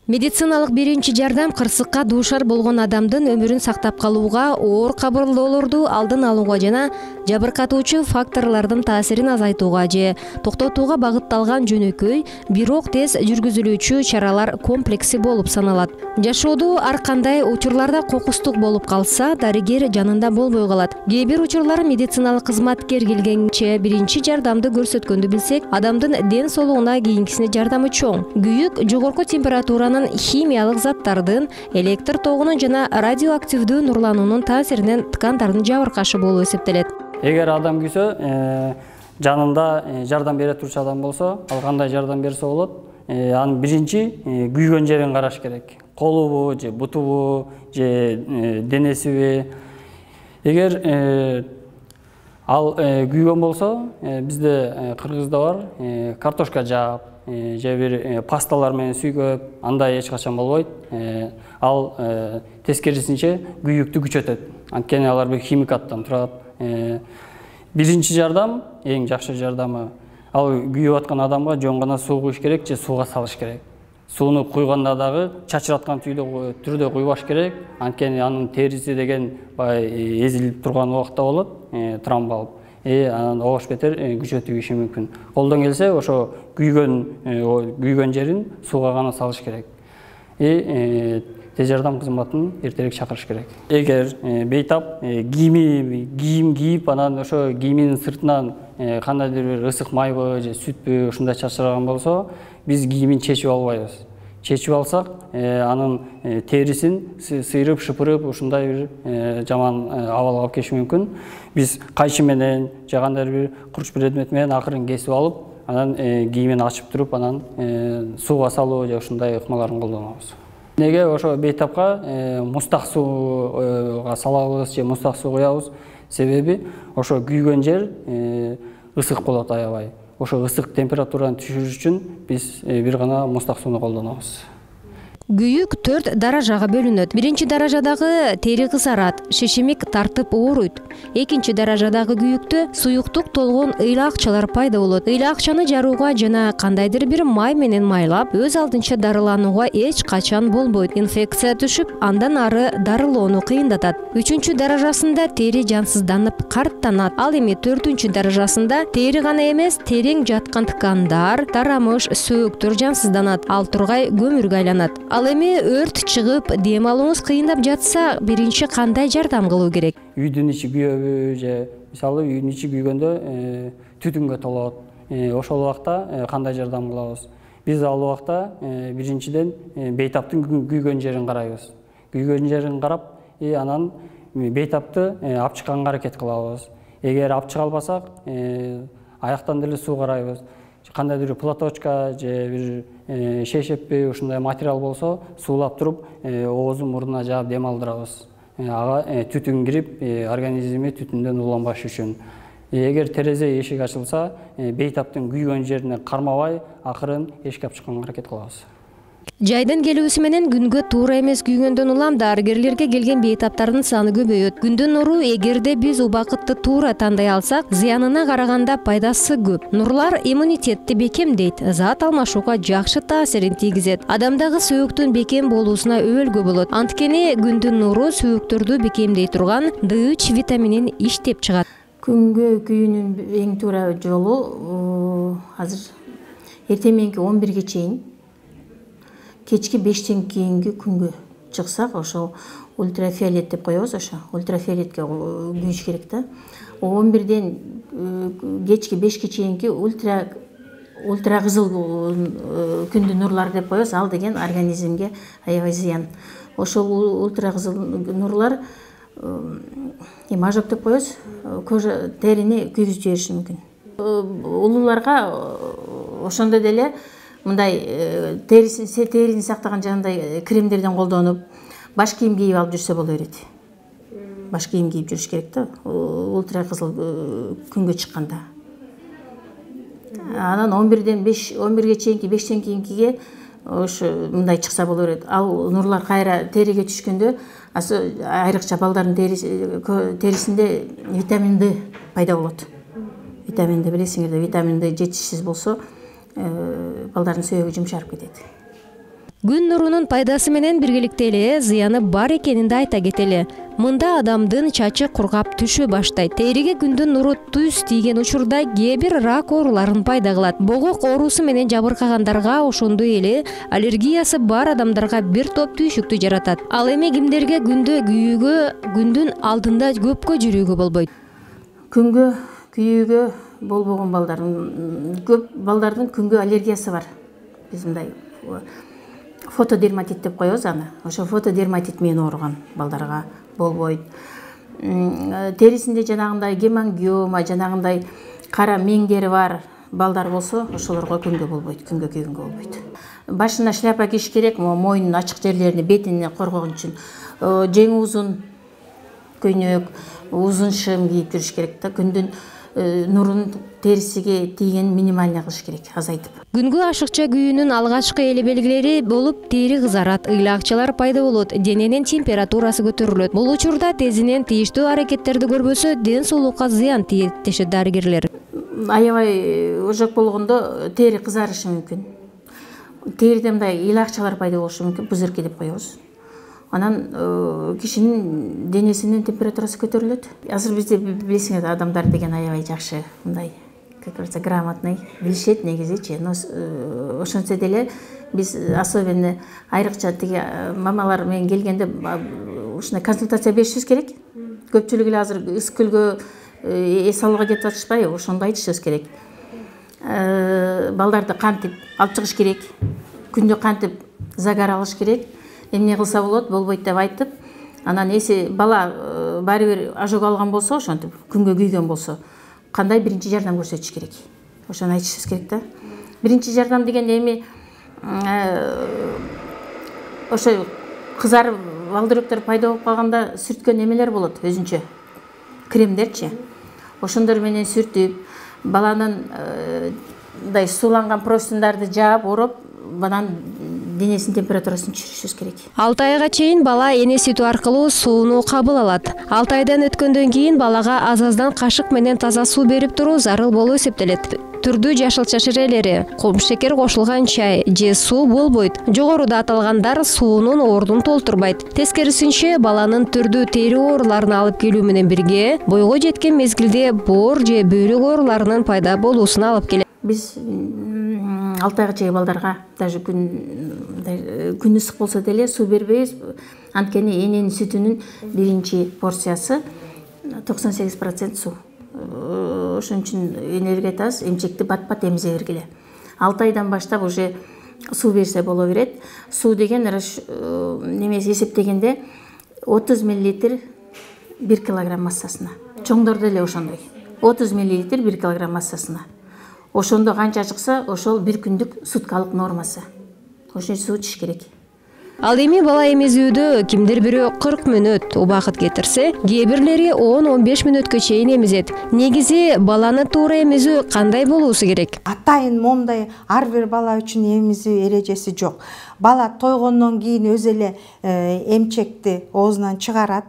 Медициналык биринчи жардам кырсыкка дуушар болгон адамдын өмүрүн сактап калууга, оор кабылдоолорду алдын алууга жана жабыркатуучу факторлордун таасирин азайтууга же токтотууга багытталган жөнөкөй, бирок тез жүргүзүлүүчү чаралар комплекси болуп саналат. Жашоодо ар кандай учурларда кокустук болуп калса, дарыгер жанында болбой калат. Кээ бир учурлар медициналык кызматкер келгенче биринчи жардамды көрсөткөндү билсек, адамдын ден соолугуна кийинкисине жардамы чоң. Күйүк жогорку температуранын, химиялык заттардын, электр тогунун жана радиоактивдүү нурлануунун таасиринен ткандардын жабыркашы болуп эсептелет. Эгер адам күйсө, жанында жардам бере турчу адам болсо, ал кандай жардам берсе болот? Анын биринчи күйгөн жерин караш керек. Колубу же бутубу же денесиби. Эгер ал күйгөн болсо, бизде Кыргызда бар, картошка жаап, же бир пасталар менен сүйгөп, андай эч качан болбойт. Ал тескерисинче күйүктү күчөтөт. Анткени алар бир химикаттан турат. Биринчи жардам, эң жакшы жардамы, ал күйүп аткан адамга жөн гана суу куюш керек же сууга салыш керек. Сууну куйганда дагы чачыраткан түрдө куйбаш керек. Анткени анын териси деген эзилип турган убакта болот, травма алып. Анан обош бетер күчөтүп иши мүмкүн. Колдон келсе, ошо күйгөн жерин сууга гана салыш керек. Тез жардам кызматын эртерээк чакырыш керек. Эгер бейтап кийим кийип, анан ошо кийиминин сыртынан кандайдыр бир ысык майбы же сүтпү ушундай чачыраган болсо, биз кийимин чечип албайбыз. Чечип алсак, анын терисин сыйрып, шыпырып, ушундай бир жаман абалга алып келиши мүмкүн. Биз кайчы менен же кандайдыр бир курч предмет менен акырын кесип алып, анан кийимин ачып туруп, анан сууга салуу же ушундай ыкмаларын колдонобуз. Неге ошо бейтапка мустак сууга салабыз же мустак суу куябыз? Себеби ошо күйгөн жер ысык болот аябай. Ошо ысык температураны түшүрүш үчүн биз бир гана мустак сууну колдонобуз. Күйүк 4 даражага бөлүнөт. Биринчи даражадагы тери кызарат, шешемик тартып ооруйт. Экинчи даражадагы күйүктө суюктук толгон ыйлакчалар пайда болот. Ыйлакчаны жарууга жана кандайдыр бир май менен майлап, өз алдынча дарыланууга эч качан болбойт. Инфекция түшүп, андан ары дарылоону кыйындатат. Үчүнчү даражасында тери жансызданып, карттанат. Ал эми 4-үнчү даражасында тери гана эмес, терең жаткан ткандар, тарамыш, сөөктөр жансызданат. Ал тургай көмүргө айланат. Ал эми өрт чыгып, дем алууңуз кыйындап жатса, биринчи кандай жардам кылуу керек? Үйдүн ичи күйөбү же мисалы үйдүн ичи күйгөндө түтүнгө толот. Ошол убакта кандай жардам кылабыз? Биз ал убакта биринчиден бейтаптын күйгөн жерин карайбыз. Күйгөн жерин карап, анан бейтапты алып чыкканга аракет кылабыз. Эгер алып чыга албасак, аяктан деле суу карайбыз. Кандайдыр платочка же бир шешеппи ушундай материал болсо, суулап туруп, оозун мурдуна жаап дем алдырабыз. Ага түтүн кирип, организми түтүндөн уланбаш үчүн. Эгер терезе эшик ачылса, бейтаптын күйгөн жерине кармабай, акырын эшикке алып чыкканга аракет кылабыз. Жайдын келүүсү менен күнгө туура эмес күйгөндөн улам дарыгерлерге келген бейтаптардын саны көбөйөт. Күндүн нуру эгерде биз убакытты туура тандай алсак, зыянына караганда пайдасы көп. Нурлар иммунитетти бекемдейт, зат алмашууга жакшы таасирин тийгизет. Адамдагы сөөктүн бекем болуусуна өбөлгө болот. Анткени күндүн нуру сөөктөрдү бекемдей турган D3 витаминин иштеп чыгат. Күнгө күйүүнүн эң туура жолу азыр эртең мененки 11ге чейин, кечки 5тен кийинки күнгө чыксак, ошол ультрафиолет деп коебуз, ошо ультрафиолетке күйүш керек да. 11ден кечки 5ке чейинки ультра кызыл күндүн нурлары деп коебуз. Ал деген организмге аябай зыян. Ошол ультра кызыл нурлар ожог деп коебуз, кожа терини күйгүзүп жибериши мүмкүн. Улууларга ошондой деле мындай терини сактаган жандай кремдерден колдонуп, баш кийим кийип алып жүрсө боло берет. Баш кийим кийип жүрүш керек да, ультра кызыл күнгө чыкканда. Анан 11ге чейинки 5тен кийинкиге ошо мындай чыкса боло берет. Ал нурлар кайра териге түшкөндө, айрыкча балдардын терисинде витамин D пайда болот. Витамин D билесиңер да, витамин D жетишсиз болсо балдардын сөөгү жумшарып кетет. Күн нурунун пайдасы менен биргеликте эле зыяны бар экенин да айта кетели. Мында адамдын чачы кургап түшө баштайт. Териге күндүн нуру түз тийген учурда кээ бир рак ооруларын пайда кылат. Богок оорусу менен жабыркагандарга, ошондой эле аллергиясы бар адамдарга бир топ түйшүктү жаратат. Ал эми кимдерге күндө күйүүгө, күндүн алдында көпкө жүрүүгө болбойт? Күнгө күйүүгө болбогон балдардын, көп балдардын күнгө аллергиясы бар. Биз мындай фотодерматит деп коебуз аны. Ошо фотодерматит менен ооруган балдарга болбойт. Терисинде жанагындай гемангиома, жанагындай кара меңдери бар балдар болсо, ошолорго күнгө болбойт, күнгө күйгөнгө болбойт. Башына шляпа кийиш керек, мойнунун ачык жерлерини, бетини коргогон үчүн. Жеңи узун көйнөк, узун шым кийип жүрүш керек да. Күндүн нурун терисиге тийген минимальный кылыш керек, азайтып. Күнгө ашыкча күйүүнүн алгачкы эле белгилери болуп тери кызарат, ыйлакчалар пайда болот, дененин температурасы көтөрүлөт. Бул учурда тезинен тийиштүү аракеттерди көрбөсө, ден соолукка зыян тиет дешет дарыгерлер. Аябай ожок болгондо тери кызарышы мүмкүн. Териде мындай ыйлакчалар пайда болушу мүмкүн, пузырьки деп коебуз. Анан кишинин денесинин температурасы көтөрүлөт. Азыр бизде билесиңер, адамдар деген аябай жакшы, мындай, как говорится, грамотный, билишет негизичи. Но ошентсе деле биз особенно айрыкча тиги мамалар менен келгенде ушундай консультация беришибиз керек. Көпчүлүгү эле азыр ысыкөлгө эс алууга кетип атышпайбы? Ошондо айтышыбыз керек. Балдарды кантип алып чыгыш керек, күндө кантип загар алыш керек, эмне кылса болот, болбойт деп айтып, анан эси бала баары бир ожог алган болсо, ошентип күнгө күйгөн болсо, кандай биринчи жардам көрсөтүш керек? Ошону айтышыбыз керек да. Биринчи жардам деген эми ошо кызарып балдырөктөр пайда болуп калганда сүрткөн эмелер болот, өзүнчө кремдерчи. Ошондор менен сүртүп, баланын мындай сууланган простыняндарды жаап, ороп, анан денесинин температурасын түшүрүшүбүз керек. 6 айга чейин бала эне сүтү аркылуу сууну кабыл алат. 6 айдан өткөндөн кийин балага аз-аздан кашык менен таза суу берип туруу зарыл болуп эсептелет. Түрдүү жашыл шишелери, шекер кошулган чай же суу болбойт. Жогоруда аталгандар суунун ордун толтурбайт. Тескерисинче, баланын түрдүү тери ооруларын алып келүү менен бирге бойго жеткен мезгилде боор же бөйрөк ооруларынын пайда болуусуна алып келет. Биз 6 айга чейин балдарга даже күн ысык болсо деле суу бербейбиз. Анткени эненин сүтүнүн биринчи порциясы 98% суу. Ошон үчүн энелерге айтабыз, эмчекти бат-бат эмизе бергиле. 6 айдан баштап уже суу берсе боло берет. Суу деген немеси эсептегенде 30 мл 1 кг массасына. Чоңдор деле ошондой. 30 мл 1 кг массасына. Ошондо канча чыкса, ошол бир күндүк суткалык нормасы. Ошо суу ичиш керек. Ал эми бала эмизүүдө кимдир бирөө 40 мүнөт убакыт кетирсе, кээ бирлери 10-15 мүнөткө чейин эмизет. Негизи баланы туура эмизүү кандай болуусу керек? Атайын момундай ар бир бала үчүн эмизүү эрежеси жок. Бала тойгондон кийин өзү эле эмчекти оозунан чыгарат.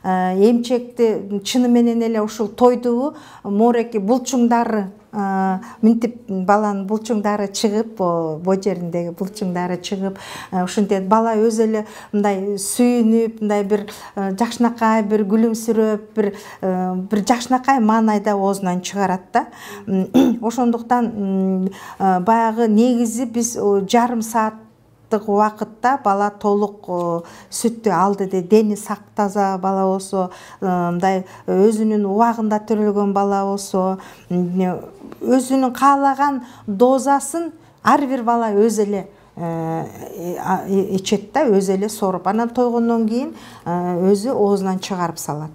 Эмчекти чыны менен эле ушул тойдубу моореки булчуңдары мынтип баланын булчуңдары чыгып, бо жериндеги булчуңдары чыгып, ушинтип бала өзү эле мындай сүйүнүп, мындай бир жакшынакай, бир күлүмсүрөп, бир жакшынакай маанайда оозунан чыгарат да. Ошондуктан баягы негизи биз жарым саат убакытта бала толук сүттү алды де, дени сак таза бала болсо, мындай өзүнүн убагында төрөлгөн бала болсо, өзүнүн каалаган дозасын ар бир бала өзү эле ичет да, өзү эле соруп, анан тойгондон кийин өзү оозунан чыгарып салат.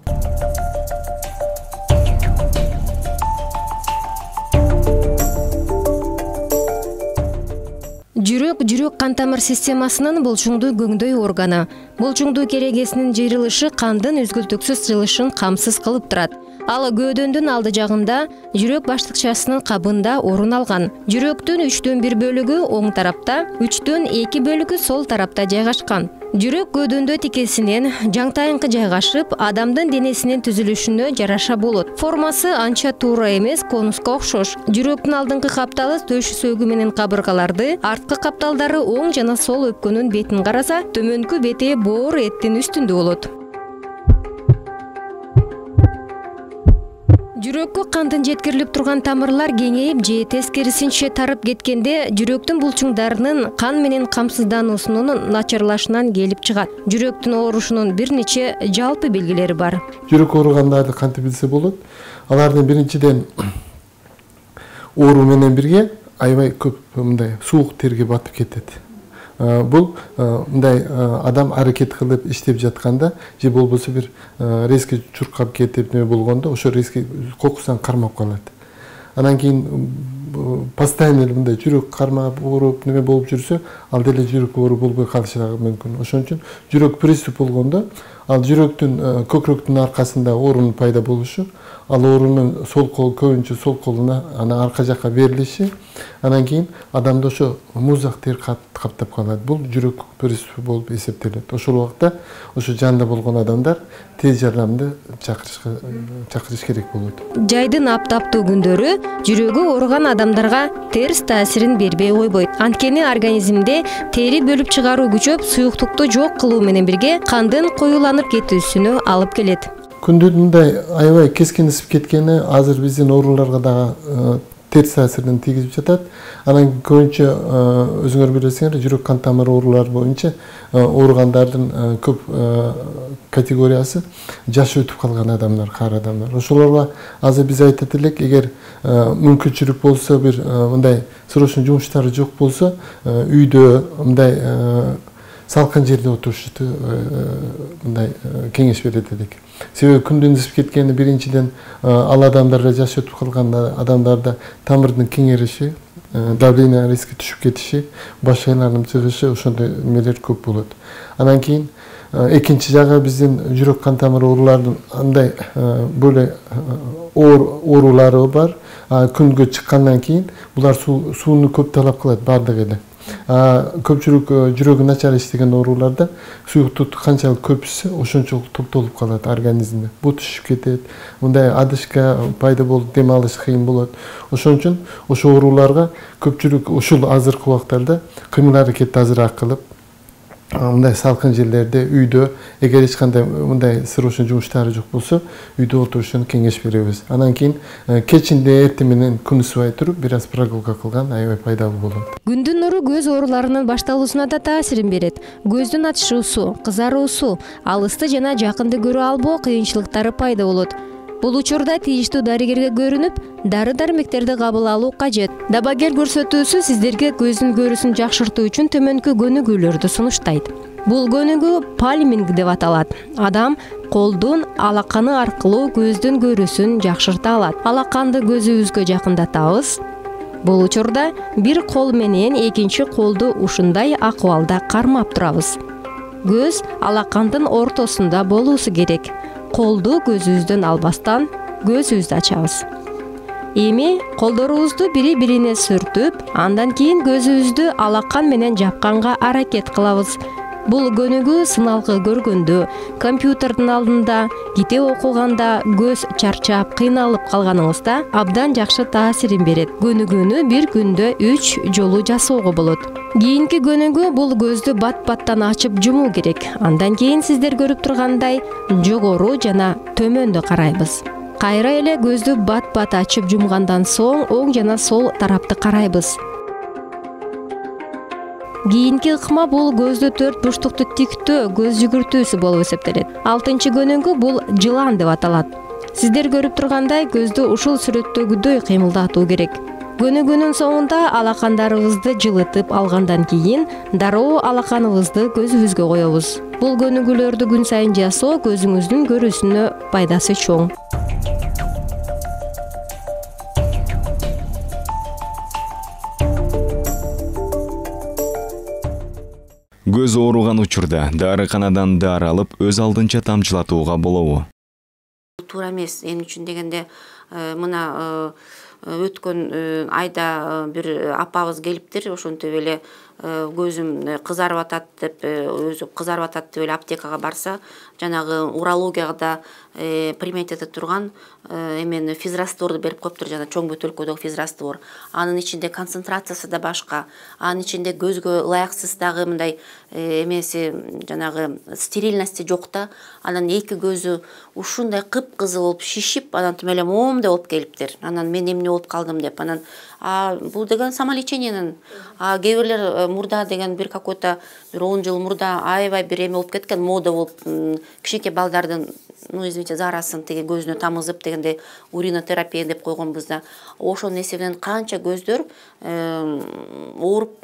Жүрөк кан тамыр системасынын булчуңдуу көңдөй органы. Булчуңдуу керегесинин жыйрылышы кандын үзгүлтүксүз жылышын камсыз кылып турат. Ал көөдөнүн алды жагында жүрөк баштыкчасынын кабында орун алган. Жүрөктүн 3/1 бөлүгү оң тарапта, 3/2 бөлүгү сол тарапта жайгашкан. Жүрөк көдүндө тикесинен жаңтайынкы жайгашып, адамдын денесинин түзүлүшүнө жараша болот. Формасы анча туура эмес, конуска окшош. Жүрөктүн алдыңкы капталы төш сөөгү менен кабыргаларды, арткы капталдары оң жана сол өпкөнүн бетин караса, төмөнкү бети боор эттин үстүндө болот. Жүрөккө кандын жеткирилип турган тамырлар кеңейип же тескерисинче тарып кеткенде жүрөктүн булчуңдарынын кан менен камсыздануусунун начарлашынан келип чыгат. Жүрөктүн оорушунун бир нече жалпы белгилери бар. Жүрөк ооругандарды кантип билсе болот? Алардын биринчиден оору менен бирге аябай көп мындай суук терге батып кетет. Бул мындай адам аракет кылып иштеп жатканда же болбосо бир резко чуркап кетип неме болгондо ошо резко кокусунан кармап калат. Анан кийин постоянно мындай жүрөк кармап ооруп неме болуп жүрсө, ал деле жүрөк оору болбой калышы мүмкүн. Ошон үчүн жүрөк приступ болгондо ал жүрөктүн көкрөктүн аркасында оорунун пайда болушу, ал оорунун сол кол көбүнчө сол колуна анан арка жакка берилиши, анан кийин адамда ошо муздак тер каптап калат. Бул жүрөк приступу болуп эсептелет. Ошол убакта ошо жанында болгон адамдар тез жардамды чакырыш керек болот. Жайдын аптаптуу күндөрү жүрөгү ооруган адамдарга терс таасирин бербей койбойт. Анткени организмде тери бөлүп чыгаруу күчөп, суюктукту жок кылуу менен бирге кандын коюланып кетүүсүнө алып келет. Күндүн мындай аябай кескин ысып кеткени азыр биздин ооруларга дагы терс таасирин тийгизип жатат. Анан көбүнчө өзүңөр билесиңер, жүрөк кан тамыр оорулары боюнча ооругандардын көп категориясы жашы өтүп калган адамдар, кары адамдар. Ошолорго азыр биз айтат элек, эгер мүмкүнчүлүк болсо, бир мындай срочный жумуштары жок болсо, үйдө мындай салкын жерде отурушты мындай кеңеш берет элек. Себеби күндүн ысып кеткени биринчиден ал адамдарда, жашы өтүп калган адамдарда тамырдын кеңериши, давление резко түшүп кетиши, баш айланып чыгышы, ошондой эмелер көп болот. Анан кийин экинчи жагы биздин жүрөк кан тамыр ооруларынын андай более оорулары бар. Күнгө чыккандан кийин булар сууну көп талап кылат бардыгы эле. Көпчүлүк жүрөгү начар иштеген ооруларда суюктук канчалык көп ичсе, ошончолук топтолуп калат организмде. Бут түшүп кетет, мындай адышка пайда болуп, дем алыш кыйын болот. Ошон үчүн ошо ооруларга көпчүлүк ушул азыркы убактарда кыймыл аракетти азыраак кылып, мындай салкын жерлерде, үйдө, эгер эч кандай мындай срочный жумуштары жок болсо, үйдө отурушун кеңеш беребиз. Анан кийин кечинде эртең менен күн ысыбай туруп, бир аз прогулка кылган аябай пайдалуу болот. Күндүн нуру көз ооруларынын башталуусуна да таасирин берет. Көздүн ачышуусу, кызаруусу, алысты жана жакынды көрө албоо кыйынчылыктары пайда болот. Бул учурда тийиштүү дарыгерге көрүнүп, дары-дармектерди кабыл алуу кажет. Дабагер көрсөтүүсү сиздерге көздүн көрүүсүн жакшыртуу үчүн төмөнкү көнүгүүлөрдү сунуштайт. Бул көнүгүү палминг деп аталат. Адам колдун алаканы аркылуу көздүн көрүүсүн жакшырта алат. Алаканды көзүбүзгө жакындатабыз. Бул учурда бир кол менен экинчи колду ушундай акыбалда кармап турабыз. Көз алакандын ортосунда болуусу керек. Колду көзүбүздөн албастан көзүбүздү ачабыз. Эми колдорубузду бири-бирине сүртүп, андан кийин көзүбүздү алакан менен жапканга аракет кылабыз. Бул көнүгүү сыналгы көргөндө, компьютердин алдында, китеп окуганда көз чарчап, кыйналып калганыңызда абдан жакшы таасирин берет. Көнүгүүнү бир күндө 3 жолу жасоого болот. Кийинки көнүгүү бул көздү бат-баттан ачып жумуу керек. Андан кийин сиздер көрүп тургандай жогору жана төмөндө карайбыз. Кайра эле көздү бат-бат ачып жумгандан соң оң жана сол тарапты карайбыз. Кийинки ыкма бул көздү 4 бурчтукту тиктөө көз жүгүртүүсү болуп эсептелет. 6-чы көнүгүү бул жылан деп аталат. Сиздер көрүп тургандай көздү ушул сүрөттөгүдөй кыймылдатуу керек. Көнүгүүнүн соңунда алакандарыбызды жылытып алгандан кийин дароо алаканыбызды көзүбүзгө коебуз. Бул көнүгүүлөрдү күн сайын жасоо көзүңүздүн көрүүсүнө пайдасы чоң. Көз ооруган учурда дарыканадан дары алып, өз алдынча тамчылатууга болобу? Туура эмес. Эмне үчүн дегенде, мына өткөн айда бир апабыз келиптир, ошентип эле көзүм кызарып атат деп өзү кызарып атат деп эле аптекага барса, жанагы урологияда применять этип турган эмени физрастворду берип коюптур, жана чоң бөтөлкөдөгү физраствор. Анын ичинде концентрациясы да башка, анын ичинде көзгө ылайыксыз дагы мындай эмеси, жанагы стерильности жок да. Анан эки көзү ушундай кыпкызыл болуп шишип, анан тим эле моомдой болуп келиптир. Анан мен эмне болуп калдым деп. Анан бул деген самолечениянын. Кээ бирлер мурда деген бир какой-то 10 жыл мурда аябай бир эме болуп кеткен, мода болуп, кичинекей балдардын, извините, зарасын тиги көзүнө тамызып дегенде уринотерапия деп койгонбуз да. Ошонун эсебинен канча көздөр ооруп,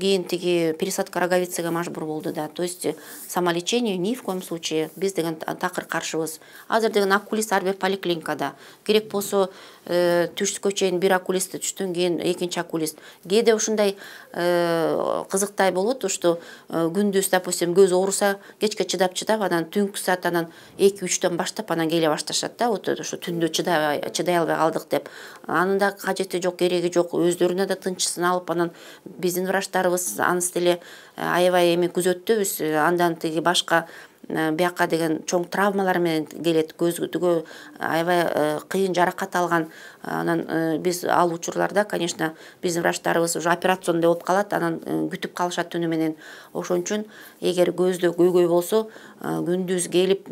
кийин тиги пересадка роговицага мажбур болду да. То есть самолечению ни в коем случае биз деген такыр каршыбыз. Азыр деген окулист ар бир поликлиникада. Керек болсо түшкө чейин бир окулист, түштөн кийин экинчи окулист. Кээде ушундай кызыктай болот, что күндүз, допустим, көз ооруса, кечке чыдап, анан түнкү саат анан 2-3төн баштап анан келе башташат да, ошо түндө чыдай албай калдык деп. Анын да кажети жок, кереги жок, өздөрүнө да тынчысын алып, анан биздин врачтарыбыз аныс деле аябай эми күзөттөбүз. Андан тиги башка бияка деген чоң травмалар менен келет, көзгө аябай кыйын жаракат алган. Анан биз ал учурларда, конечно, биздин врачтарыбыз уже операционный болуп калат, анан күтүп калышат түнү менен. Ошон үчүн эгер көздө көйгөй болсо, күндүз келип,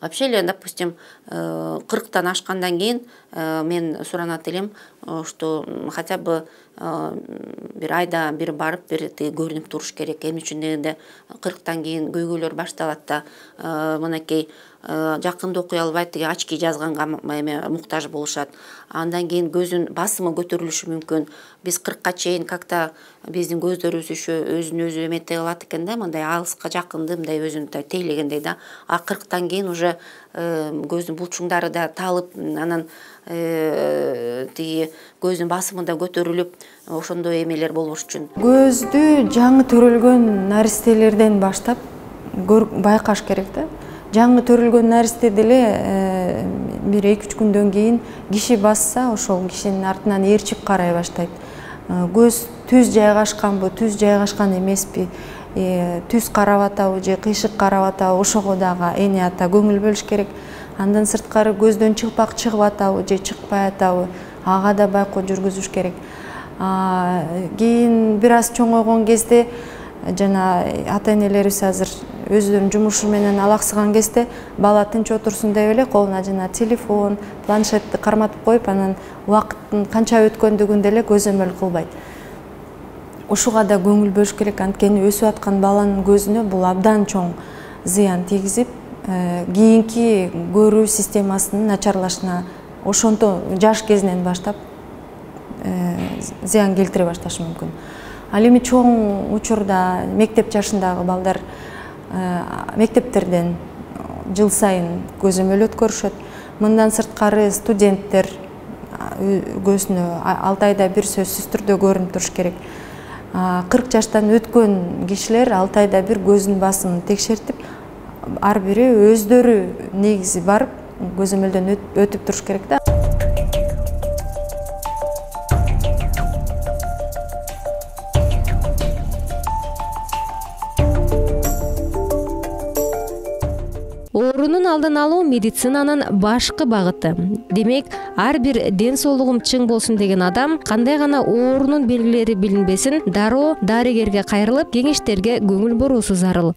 вообще эле, допустим, 40-тан ашкандан кийин мен суранат элем, что хотя бы бир айда бир барып, бир көрүнүп туруш керек. Эмне үчүн дегенде 40-тан кийин көйгөйлөр башталат да, мынакей жакында окуй албайт, тиги очки жазганга муктаж болушат. Андан кийин көзүн басымы көтөрүлүшү мүмкүн. Биз 40-ка чейин как-то биздин көздөрүбүз өзүн өзү эметей алат экен да, мындай алыска жакынды мындай өзүн тейлегендей да. 40-тан кийин уже көздүн булчуңдары да талып, анан тиги көздүн басымы да көтөрүлүп, ошондой эмелер болуш үчүн. Көздү жаңы төрөлгөн наристелерден баштап байкаш керек да. Жаңы төрөлгөн наристе деле бир 2-3 күндөн кийин киши басса, ошол кишинин артынан ээрчип карай баштайт. Көз түз жайгашканбы, түз жайгашкан эмеспи, түз карап атабы же кыйшык карап атабы, ошого дагы эне ата көңүл бөлүш керек. Андан сырткары көздөн чылпак чыгып атабы же чыкпай атабы, ага да байкоо жүргүзүш керек. Кийин бир аз чоңойгон кезде жана ата-энелерибиз азыр өздөрүнүн жумушу менен алаксыган кезде бала тынч отурсун деп эле колуна жана телефон, планшетти карматып коюп, анан убакыттын канча өткөндүгүн деле көзөмөл кылбайт. Ушуга да көңүл бөлүш керек, анткени өсүп аткан баланын көзүнө бул абдан чоң зыян тийгизип, кийинки көрүү системасынын начарлашына ошонто жаш кезинен баштап зыян келтире башташы мүмкүн. Ал эми чоң учурда мектеп жашындагы балдар мектептерден жыл сайын көзөмөл өткөрүшөт. Мындан сырткары студенттер көзүнө 6 айда бир сөзсүз түрдө көрүнүп туруш керек. 40 жаштан өткөн кишилер 6 айда бир көзүнүн басымын текшертип, ар бири өздөрү негизи барып көзөмөлдөн өтүп туруш керек да. Оорунун алдын алуу медицинанын башкы багыты. Демек, ар бир ден соолугум чың болсун деген адам кандай гана оорунун белгилери билинбесин, дароо дарыгерге кайрылып, кеңештерге көңүл буруусу зарыл.